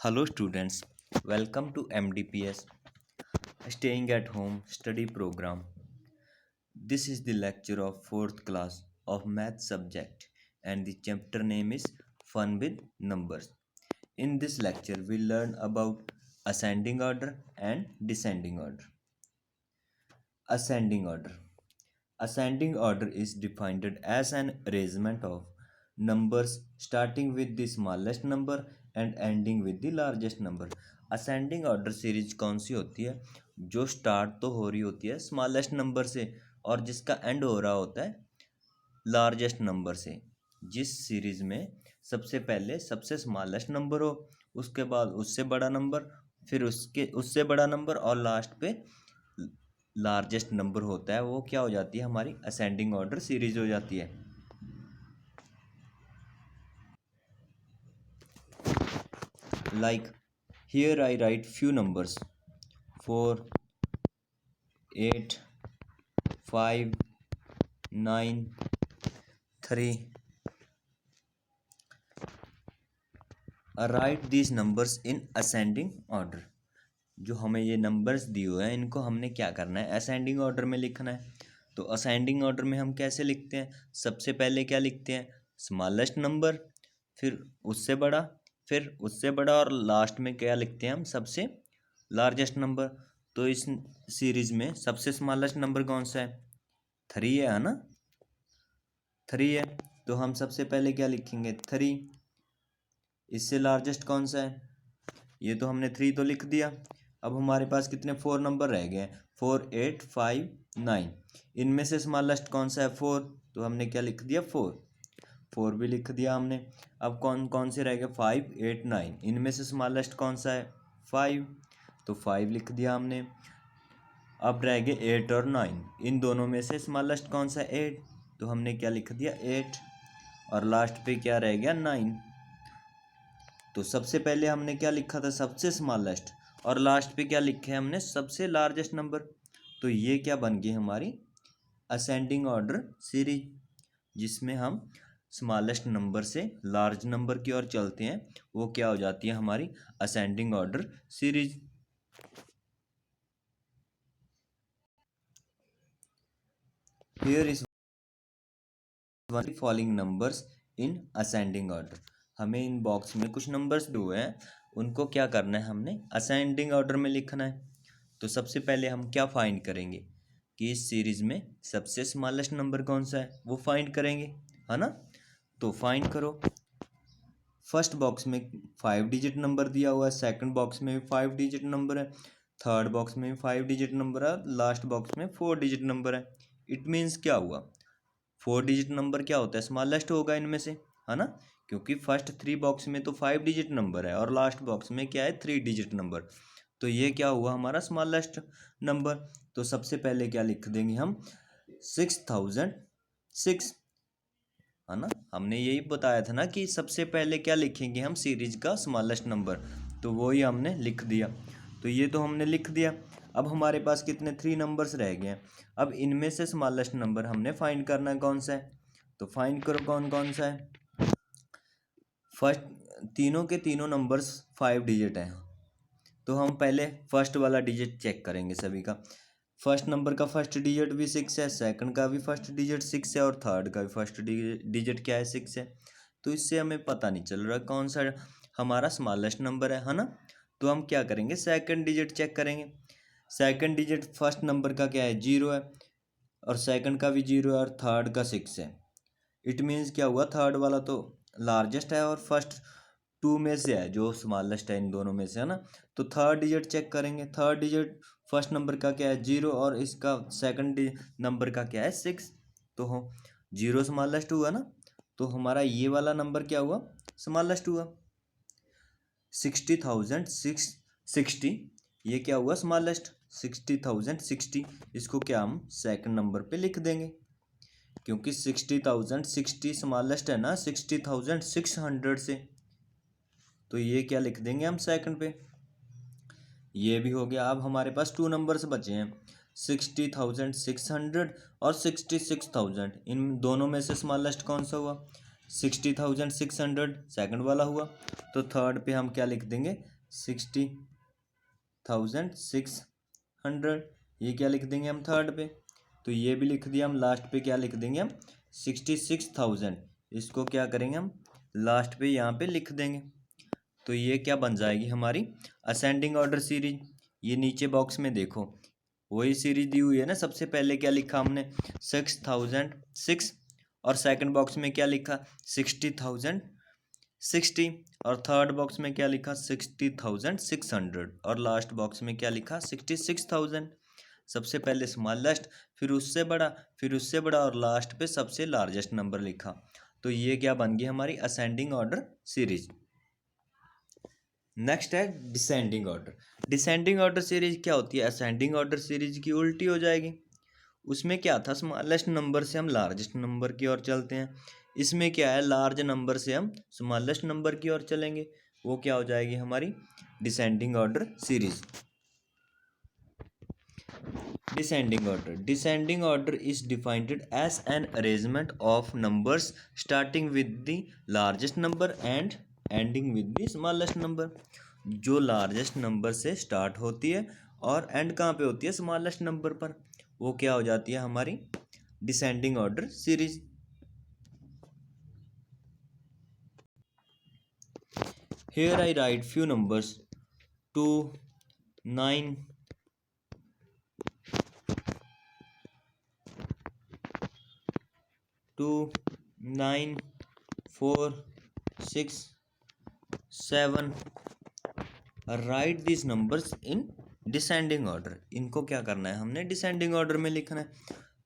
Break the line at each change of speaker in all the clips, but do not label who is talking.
Hello students, welcome to MDPS Staying at Home Study Program. This is the lecture of 4th class of math subject and the chapter name is Fun with Numbers. In this lecture we learn about ascending order and descending order. Ascending order. Ascending order is defined as an arrangement of numbers starting with the smallest number and ending with the largest number. Ascending order series कौन सी होती है? जो start तो हो रही होती है smallest number से और जिसका एंड हो रहा होता है लार्जेस्ट नंबर से. जिस सीरीज में सबसे पहले सबसे स्मॉलेस्ट नंबर हो, उसके बाद उससे बड़ा नंबर, फिर उससे बड़ा नंबर और लास्ट पे लार्जेस्ट नंबर होता है, वो क्या हो जाती है? हमारी असेंडिंग ऑर्डर सीरीज हो जाती है. Like here I right few numbers 4, 8, 5, 9, 3. Right these numbers in ascending order. जो हमें ये नंबर्स दिए हुए हैं इनको हमने क्या करना है? असेंडिंग ऑर्डर में लिखना है. तो असेंडिंग ऑर्डर में हम कैसे लिखते हैं? सबसे पहले क्या लिखते हैं? स्मॉलेस्ट नंबर, फिर उससे बड़ा और लास्ट में क्या लिखते हैं हम? सबसे लार्जेस्ट नंबर. तो इस सीरीज में सबसे स्मॉलेस्ट नंबर कौन सा है? 3 है ना? 3 है. तो हम सबसे पहले क्या लिखेंगे? 3. इससे लार्जेस्ट कौन सा है? ये तो हमने 3 तो लिख दिया. अब हमारे पास कितने 4 नंबर रह गए हैं? 4, 8, 5, 9. इनमें से स्मॉलेस्ट कौन सा है? 4. तो हमने क्या लिख दिया? 4 भी लिख दिया हमने. अब कौन कौन से रह गए? 5, 8, 9. इनमें से स्मॉलेस्ट कौन सा है? 5. तो 5 लिख दिया हमने. अब रह गए 8 और 9. इन दोनों में से स्मॉलेस्ट कौन सा है? 8. तो हमने क्या लिख दिया? 8. और लास्ट पे क्या रह गया? 9. तो सबसे पहले हमने क्या लिखा था? सबसे स्मॉलेस्ट. और लास्ट पे क्या लिखे हैं हमने? सबसे लार्जेस्ट नंबर. तो ये क्या बन गई हमारी असेंडिंग ऑर्डर सीरीज, जिसमें हम स्मॉलेस्ट नंबर से लार्ज नंबर की ओर चलते हैं. वो क्या हो जाती है? हमारी ascending order series. Here is following numbers in ascending order. हमें इन बॉक्स में कुछ नंबर्स दिए हुए हैं, उनको क्या करना है? हमने असेंडिंग ऑर्डर में लिखना है. तो सबसे पहले हम क्या फाइंड करेंगे कि इस सीरीज में सबसे स्मॉलेस्ट नंबर कौन सा है, वो फाइंड करेंगे, है ना? तो फाइंड करो. फर्स्ट बॉक्स में 5 डिजिट नंबर दिया हुआ है, सेकंड बॉक्स में भी 5 डिजिट नंबर है, थर्ड बॉक्स में भी 5 डिजिट नंबर है, लास्ट बॉक्स में 4 डिजिट नंबर है. इट मीन्स क्या हुआ? 4 डिजिट नंबर क्या होता है? स्मॉलेस्ट होगा इनमें से, है ना? क्योंकि फर्स्ट 3 बॉक्स में तो 5 डिजिट नंबर है और लास्ट बॉक्स में क्या है? 3 डिजिट नंबर. तो ये क्या हुआ? हमारा स्मॉलेस्ट नंबर. तो सबसे पहले क्या लिख देंगे हम? 6006, है ना? हमने यही बताया था ना कि सबसे पहले क्या लिखेंगे हम? सीरीज का स्मॉलेस्ट नंबर. तो वो ही हमने लिख दिया. तो ये तो हमने लिख दिया. अब हमारे पास कितने 3 नंबर्स रह गए हैं. अब इनमें से स्मॉलेस्ट नंबर हमने फाइंड करना है कौन सा है. तो फाइंड करो कौन कौन सा है. फर्स्ट तीनों के तीनों नंबर्स 5 डिजिट हैं. तो हम पहले फर्स्ट वाला डिजिट चेक करेंगे सभी का. फर्स्ट नंबर का फर्स्ट डिजिट भी 6 है, सेकंड का भी फर्स्ट डिजिट 6 है और थर्ड का भी फर्स्ट डिजिट क्या है? 6 है. तो इससे हमें पता नहीं चल रहा कौन सा हमारा स्मॉलेस्ट नंबर है ना? तो हम क्या करेंगे? सेकंड डिजिट चेक करेंगे. सेकंड डिजिट फर्स्ट नंबर का क्या है? 0 है और सेकंड का भी 0 है और थर्ड का 6 है. इट मीन्स क्या हुआ? थर्ड वाला तो लार्जेस्ट है और फर्स्ट 2 में से है जो स्मॉलेस्ट है इन दोनों में से, है ना? तो थर्ड डिजिट चेक करेंगे. थर्ड डिजिट फर्स्ट नंबर का क्या है? 0 और इसका सेकंड नंबर का क्या है? 6. तो हो 0 स्मॉलेस्ट हुआ ना? तो हमारा ये वाला नंबर क्या हुआ? स्मॉलेस्ट हुआ. 60,660 ये क्या हुआ? स्मॉलेस्ट. 60,060 इसको क्या हम सेकंड नंबर पे लिख देंगे, क्योंकि 60,060 स्मॉलेस्ट है ना 60,600 से. तो ये क्या लिख देंगे हम सेकंड पे. ये भी हो गया. अब हमारे पास 2 नंबर्स बचे हैं, 60,600 और 66,000. इन दोनों में से स्मॉलेस्ट कौन सा हुआ? 60,600 सेकंड वाला हुआ. तो थर्ड पे हम क्या लिख देंगे? 60,600, ये क्या लिख देंगे हम थर्ड पे, तो ये भी लिख दिया हम। लास्ट पे क्या लिख देंगे हम 66,000, इसको क्या करेंगे हम लास्ट पे यहाँ पे लिख देंगे। तो ये क्या बन जाएगी हमारी असेंडिंग ऑर्डर सीरीज। ये नीचे बॉक्स में देखो वही सीरीज दी हुई है ना। सबसे पहले क्या लिखा हमने 6,006, और सेकंड बॉक्स में क्या लिखा 60,060, और थर्ड बॉक्स में क्या लिखा 60,600, और लास्ट बॉक्स में क्या लिखा 66,000। सबसे पहले स्मॉलेस्ट, फिर उससे बड़ा, फिर उससे बड़ा, और लास्ट पे सबसे लार्जेस्ट नंबर लिखा। तो ये क्या बन गई हमारी असेंडिंग ऑर्डर सीरीज। नेक्स्ट है descending order. Descending order series क्या होती है, असेंडिंग ऑर्डर सीरीज की उल्टी हो जाएगी। उसमें क्या था, स्मॉलेस्ट नंबर से हम लार्जेस्ट नंबर की ओर चलते हैं। इसमें क्या है, लार्ज नंबर से हम स्मॉलेस्ट नंबर की ओर चलेंगे। वो क्या हो जाएगी हमारी descending order series. Descending order, descending order is defined as an arrangement of numbers starting with the largest number and ending with the smallest number. जो लार्जेस्ट नंबर से स्टार्ट होती है और एंड कहाँ पे होती है, स्मॉलेस्ट नंबर पर, वो क्या हो जाती है हमारी descending order series. Here I write few numbers 2, 9, 2, 9, 4, 6, 7। Right this numbers in descending order. इनको क्या करना है, हमने डिसेंडिंग ऑर्डर में लिखना है।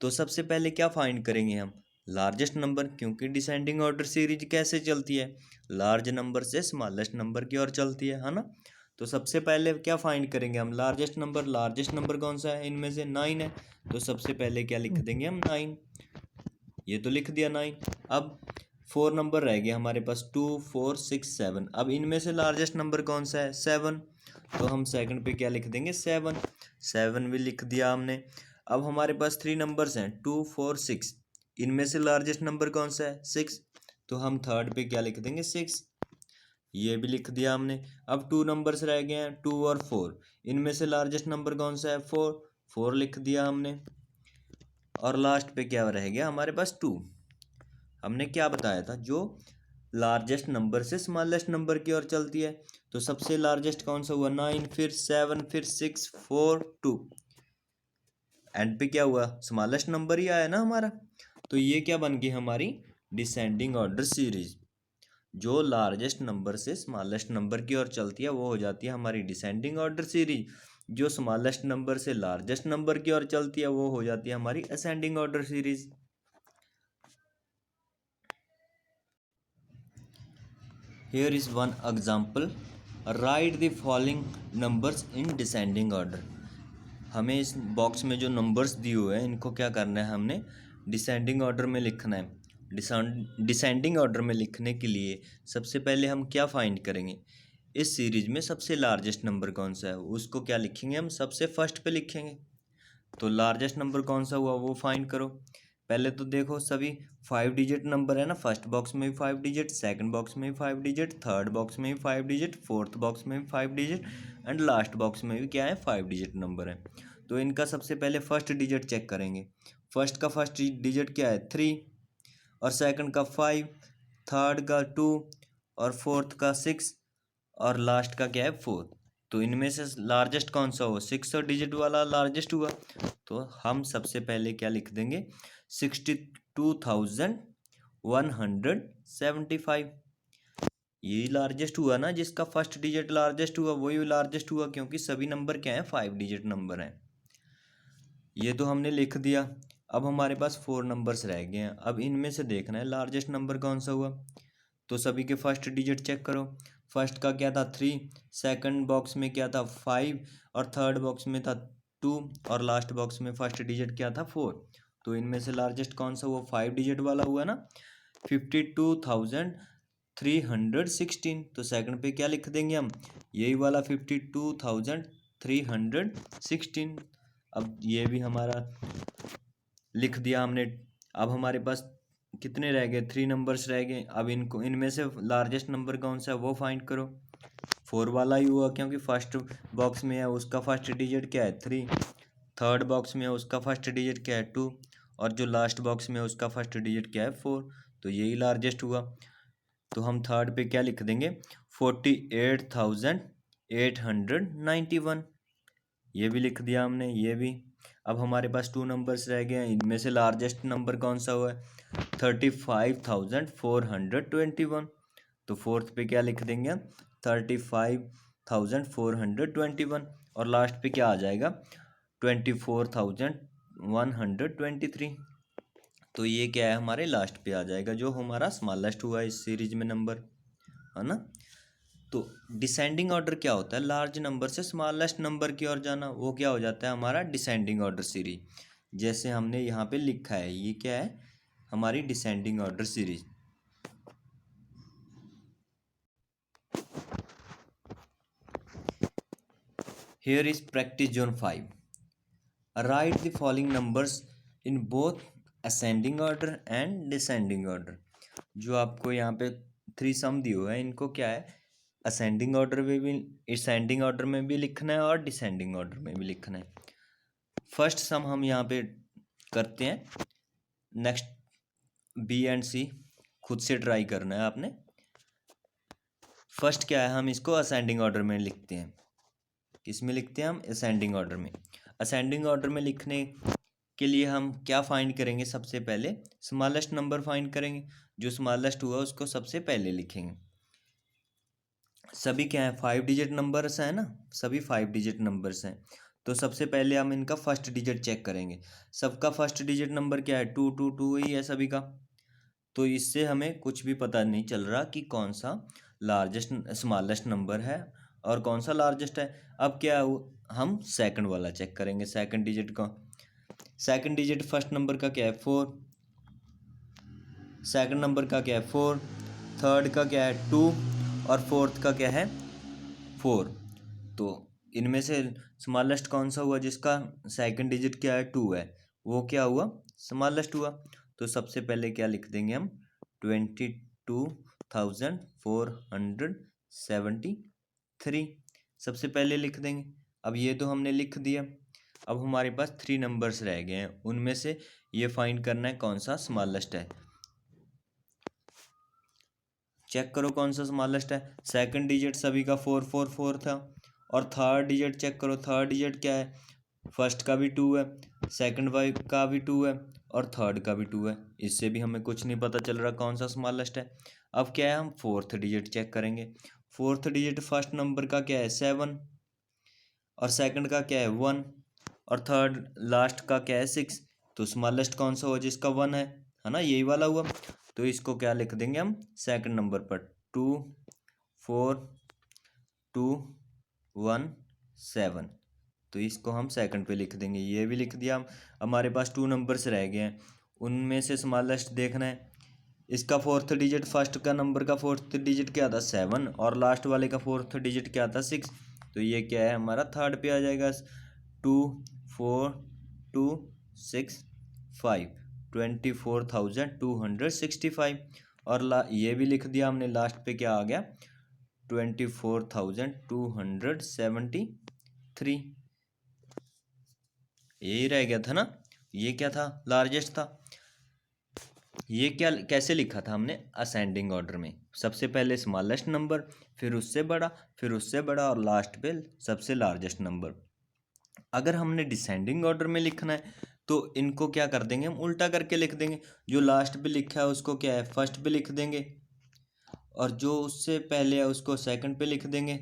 तो सबसे पहले क्या फाइंड करेंगे हम, लार्जेस्ट नंबर, क्योंकि डिसेंडिंग ऑर्डर सीरीज कैसे चलती है, लार्ज नंबर से स्मॉलेस्ट नंबर की ओर चलती है ना। तो सबसे पहले क्या फाइंड करेंगे हम, लार्जेस्ट नंबर। लार्जेस्ट नंबर कौन सा है, इनमें से 9 है, तो सबसे पहले क्या लिख देंगे हम 9। ये तो लिख दिया 9। अब 4 नंबर रह गए हमारे पास, 2, 4, 6, 7। अब इनमें से लार्जेस्ट नंबर कौन सा है, 7, तो हम सेकंड पे क्या लिख देंगे 7। 7 भी लिख दिया हमने। अब हमारे पास 3 नंबर्स हैं, 2, 4, 6। इनमें से लार्जेस्ट नंबर कौन सा है, 6, तो हम थर्ड पे क्या लिख देंगे 6। ये भी लिख दिया हमने। अब 2 नंबर्स रह गए हैं, 2 और 4। इनमें से लार्जेस्ट नंबर कौन सा है, 4। 4 लिख दिया हमने। और लास्ट पे क्या रह गया हमारे पास 2। हमने क्या बताया था, जो लार्जेस्ट नंबर से स्मॉलेस्ट नंबर की ओर चलती है। तो सबसे लार्जेस्ट कौन सा हुआ 9, फिर 7, फिर 6, 4, 2। एंड पे क्या हुआ, स्मॉलेस्ट नंबर ही आया ना हमारा। तो ये क्या बन गई हमारी डिसेंडिंग ऑर्डर सीरीज। जो लार्जेस्ट नंबर से स्मॉलेस्ट नंबर की ओर चलती है वो हो जाती है हमारी डिसेंडिंग ऑर्डर सीरीज। जो स्मॉलेस्ट नंबर से लार्जेस्ट नंबर की ओर चलती है वो हो जाती है हमारी ascending order series. Here is one example. Write the following numbers in descending order. हमें इस बॉक्स में जो नंबर्स दिए हुए हैं इनको क्या करना है, हमने डिसेंडिंग ऑर्डर में लिखना है। डिसेंडिंग ऑर्डर में लिखने के लिए सबसे पहले हम क्या फाइंड करेंगे, इस सीरीज में सबसे लार्जेस्ट नंबर कौन सा है उसको क्या लिखेंगे, हम सबसे फर्स्ट पे लिखेंगे। तो लार्जेस्ट नंबर कौन सा हुआ वो फाइंड करो। पहले तो देखो सभी 5 डिजिट नंबर है ना, फर्स्ट बॉक्स में भी 5 डिजिट, सेकंड बॉक्स में भी 5 डिजिट, थर्ड बॉक्स में भी 5 डिजिट, फोर्थ बॉक्स में भी 5 डिजिट, एंड लास्ट बॉक्स में भी क्या है 5 डिजिट नंबर है। तो इनका सबसे पहले फर्स्ट डिजिट चेक करेंगे। फर्स्ट का फर्स्ट डिजिट क्या है 3, और सेकंड का 5, थर्ड का 2, और फोर्थ का 6, और लास्ट का क्या है 4। तो इनमें से लार्जेस्ट कौन सा हो, 6 डिजिट वाला लार्जेस्ट हुआ। तो हम सबसे पहले क्या लिख देंगे 62,175। यही लार्जेस्ट हुआ ना, जिसका फर्स्ट डिजिट लार्जेस्ट हुआ वही लार्जेस्ट हुआ, क्योंकि सभी नंबर क्या है 5 डिजिट नंबर हैं। ये तो हमने लिख दिया। अब हमारे पास 4 नंबर्स रह गए हैं। अब इनमें से देखना है लार्जेस्ट नंबर कौन सा हुआ। तो सभी के फर्स्ट डिजिट चेक करो। फर्स्ट का क्या था 3, सेकंड बॉक्स में क्या था 5, और थर्ड बॉक्स में था 2, और लास्ट बॉक्स में फर्स्ट डिजिट क्या था 4। तो इनमें से लार्जेस्ट कौन सा हुआ, 5 डिजिट वाला हुआ ना, 52,316। तो सेकंड पे क्या लिख देंगे हम, यही वाला 52,316। अब ये भी हमारा लिख दिया हमने। अब हमारे पास कितने रह गए, 3 नंबर्स रह गए। अब इनको इनमें से लार्जेस्ट नंबर कौन सा है वो फाइंड करो। 4 वाला ही हुआ क्योंकि फर्स्ट बॉक्स में है उसका फर्स्ट डिजिट क्या है 3, थर्ड बॉक्स में है उसका फर्स्ट डिजिट क्या है 2, और जो लास्ट बॉक्स में है उसका फर्स्ट डिजिट क्या है 4, तो यही लार्जेस्ट हुआ। तो हम थर्ड पे क्या लिख देंगे 48,891, ये भी लिख दिया हमने, ये भी। अब हमारे पास 2 नंबर्स रह गए हैं, इनमें से लार्जेस्ट नंबर कौन सा हुआ है 35,421, तो फोर्थ पे क्या लिख देंगे हम 35,421, और लास्ट पे क्या आ जाएगा 24,123, तो ये क्या है हमारे लास्ट पे आ जाएगा जो हमारा स्मॉलेस्ट हुआ इस सीरीज में नंबर, है ना। तो डिसेंडिंग ऑर्डर क्या होता है, लार्ज नंबर से स्मॉलेस्ट नंबर की ओर जाना, वो क्या हो जाता है हमारा डिसेंडिंग ऑर्डर सीरीज। जैसे हमने यहाँ पे लिखा है, ये क्या है हमारी descending order series. Here is practice zone 5, right the following numbers in both ascending order and descending order. जो आपको यहाँ पे 3 सम दिए हुए हैं, इनको क्या है असेंडिंग ऑर्डर में भी, असेंडिंग ऑर्डर में भी लिखना है और डिसेंडिंग ऑर्डर में भी लिखना है। फर्स्ट सम हम यहाँ पे करते हैं, नेक्स्ट बी एंड सी खुद से ट्राई करना है आपने। फर्स्ट क्या है, हम इसको असेंडिंग ऑर्डर में लिखते हैं। किस में लिखते हैं हम असेंडिंग ऑर्डर में। असेंडिंग ऑर्डर में लिखने के लिए हम क्या फाइंड करेंगे, सबसे पहले स्मॉलेस्ट नंबर फाइंड करेंगे, जो स्मॉलेस्ट हुआ उसको सबसे पहले लिखेंगे। सभी क्या है 5 डिजिट नंबर्स हैं ना, सभी 5 डिजिट नंबर्स हैं, तो सबसे पहले हम इनका फर्स्ट डिजिट चेक करेंगे। सबका फर्स्ट डिजिट नंबर क्या है 222 ही है सभी का, तो इससे हमें कुछ भी पता नहीं चल रहा कि कौन सा लार्जेस्ट स्मॉलेस्ट नंबर है और कौन सा लार्जेस्ट है। अब क्या हम सेकंड वाला चेक करेंगे, सेकंड डिजिट का। सेकंड डिजिट फर्स्ट नंबर का क्या है 4, सेकंड नंबर का क्या है 4, थर्ड का क्या है 2, और फोर्थ का क्या है 4। तो इनमें से स्मॉलेस्ट कौन सा हुआ जिसका सेकंड डिजिट क्या है 2 है, वो क्या हुआ स्मॉलेस्ट हुआ। तो सबसे पहले क्या लिख देंगे हम 22,473 सबसे पहले लिख देंगे। अब ये तो हमने लिख दिया, अब हमारे पास 3 नंबर्स रह गए हैं, उनमें से ये फाइंड करना है कौन सा स्मॉलेस्ट है। चेक करो कौन सा स्मॉलेस्ट है। सेकंड डिजिट सभी का 444 था, और थर्ड डिजिट चेक करो, थर्ड डिजिट क्या है फर्स्ट का भी 2 है, सेकंड का भी 2 है, और थर्ड का भी 2 है। इससे भी हमें कुछ नहीं पता चल रहा कौन सा स्मॉलेस्ट है। अब क्या है हम फोर्थ डिजिट चेक करेंगे। फोर्थ डिजिट फर्स्ट नंबर का क्या है 7, और सेकंड का क्या है 1, और थर्ड लास्ट का क्या है 6। तो स्मॉलेस्ट कौन सा हुआ जिसका 1 है ना, यही वाला हुआ। तो इसको क्या लिख देंगे हम सेकंड नंबर पर 2 4 2 1 7, तो इसको हम सेकंड पे लिख देंगे, ये भी लिख दिया हम। हमारे पास 2 नंबर्स रह गए हैं, उनमें से स्मॉलेस्ट देखना है। इसका फोर्थ डिजिट फर्स्ट का नंबर का फोर्थ डिजिट क्या था 7, और लास्ट वाले का फोर्थ डिजिट क्या था 6, तो ये क्या है हमारा थर्ड पे आ जाएगा 2 4 2 6 5 24,265, और ये भी लिख दिया हमने, लास्ट पे क्या आ गया 24,273, यही रह गया था ना। ये क्या था लार्जेस्ट था। ये क्या कैसे लिखा था हमने असेंडिंग ऑर्डर में, सबसे पहले स्मॉलेस्ट नंबर, फिर उससे बड़ा, फिर उससे बड़ा, और लास्ट पे सबसे लार्जेस्ट नंबर। अगर हमने डिसेंडिंग ऑर्डर में लिखना है तो इनको क्या कर देंगे हम उल्टा करके लिख देंगे। जो लास्ट पे लिखा है उसको क्या है फर्स्ट पे लिख देंगे, और जो उससे पहले है उसको सेकंड पे लिख देंगे,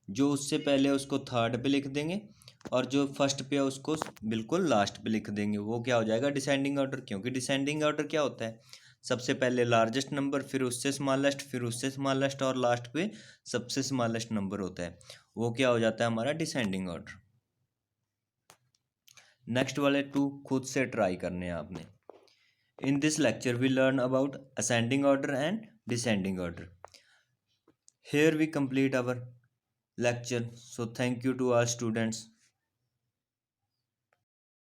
जो उससे पहले है उसको थर्ड पे लिख देंगे, और जो फर्स्ट पे है उसको बिल्कुल लास्ट पे लिख देंगे। वो क्या हो जाएगा डिसेंडिंग ऑर्डर, क्योंकि डिसेंडिंग ऑर्डर क्या होता है सबसे पहले लार्जेस्ट नंबर, फिर उससे स्मॉलेस्ट, फिर उससे स्मॉलेस्ट, और लास्ट पे सबसे स्मॉलेस्ट नंबर होता है। वो क्या हो जाता है हमारा डिसेंडिंग ऑर्डर। नेक्स्ट वाले 2 खुद से ट्राई करने हैं आपने। In this lecture we learn about ascending order and descending order. Here we complete our lecture. So thank you to all students.